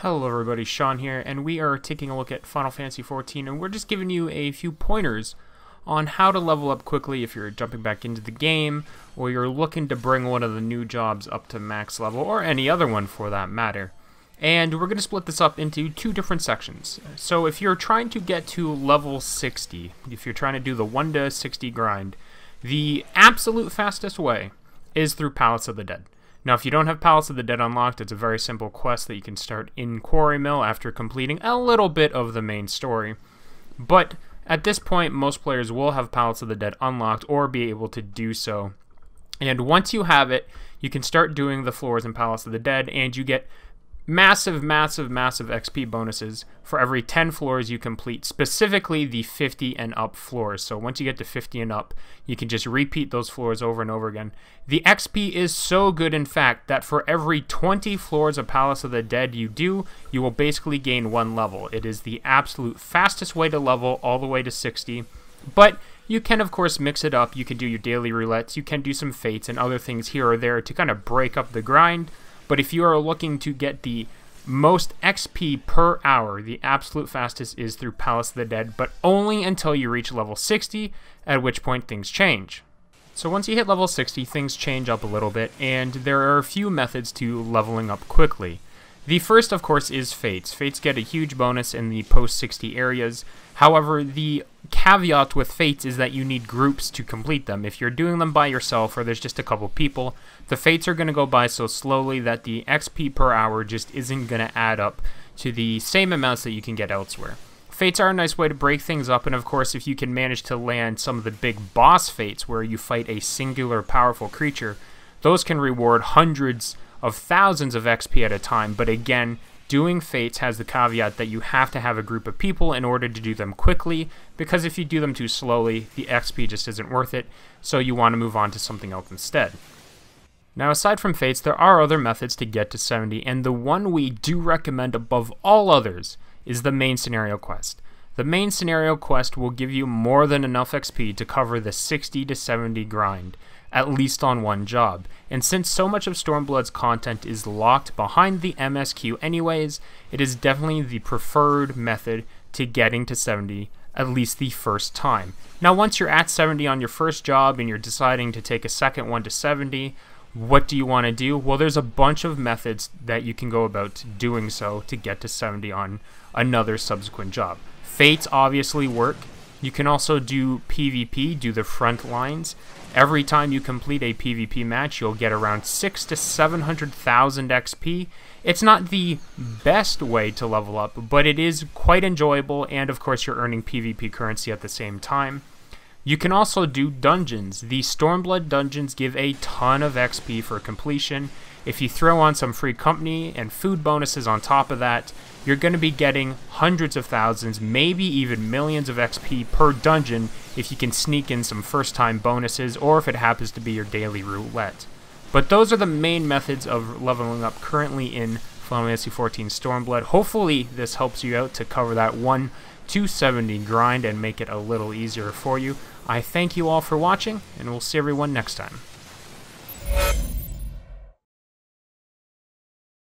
Hello everybody, Sean here, and we are taking a look at Final Fantasy XIV, and we're just giving you a few pointers on how to level up quickly if you're jumping back into the game, or you're looking to bring one of the new jobs up to max level, or any other one for that matter. And we're going to split this up into two different sections. So if you're trying to get to level 60, if you're trying to do the 1 to 60 grind, the absolute fastest way is through Palace of the Dead. Now, if you don't have Palace of the Dead unlocked, it's a very simple quest that you can start in Quarry Mill after completing a little bit of the main story. But at this point, most players will have Palace of the Dead unlocked or be able to do so. And once you have it, you can start doing the floors in Palace of the Dead, and you get massive XP bonuses for every 10 floors you complete, specifically the 50 and up floors. So once you get to 50 and up, you can just repeat those floors over and over again. The XP is so good, in fact, that for every 20 floors of Palace of the Dead you do, you will basically gain 1 level. It is the absolute fastest way to level all the way to 60, but you can, of course, mix it up. You can do your daily roulettes, you can do some fates and other things here or there to kind of break up the grind. But if you are looking to get the most XP per hour, the absolute fastest is through Palace of the Dead, but only until you reach level 60, at which point things change. So once you hit level 60, things change up a little bit, and there are a few methods to leveling up quickly. The first, of course, is Fates. Fates get a huge bonus in the post-60 areas. However, the caveat with Fates is that you need groups to complete them. If you're doing them by yourself or there's just a couple people, the Fates are going to go by so slowly that the XP per hour just isn't going to add up to the same amounts that you can get elsewhere. Fates are a nice way to break things up, and of course, if you can manage to land some of the big boss Fates where you fight a singular powerful creature, those can reward hundreds of thousands of XP at a time. But again, doing Fates has the caveat that you have to have a group of people in order to do them quickly, because if you do them too slowly, the XP just isn't worth it, so you want to move on to something else instead. Now, aside from Fates, there are other methods to get to 70, and the one we do recommend above all others is the main scenario quest. The main scenario quest will give you more than enough XP to cover the 60 to 70 grind, at least on one job. And since so much of Stormblood's content is locked behind the MSQ anyways, it is definitely the preferred method to getting to 70, at least the first time. Now, once you're at 70 on your first job and you're deciding to take a second one to 70, what do you want to do? Well, there's a bunch of methods that you can go about doing so to get to 70 on another subsequent job. Fates obviously work. You can also do PvP, do the front lines. Every time you complete a PvP match, you'll get around 600,000 to 700,000 XP. It's not the best way to level up, but it is quite enjoyable, and of course you're earning PvP currency at the same time. You can also do dungeons. The Stormblood dungeons give a ton of XP for completion. If you throw on some free company and food bonuses on top of that, you're going to be getting hundreds of thousands, maybe even millions of XP per dungeon if you can sneak in some first-time bonuses, or if it happens to be your daily roulette. But those are the main methods of leveling up currently in Final Fantasy XIV Stormblood. Hopefully this helps you out to cover that 1 to 70 grind and make it a little easier for you. I thank you all for watching, and we'll see everyone next time.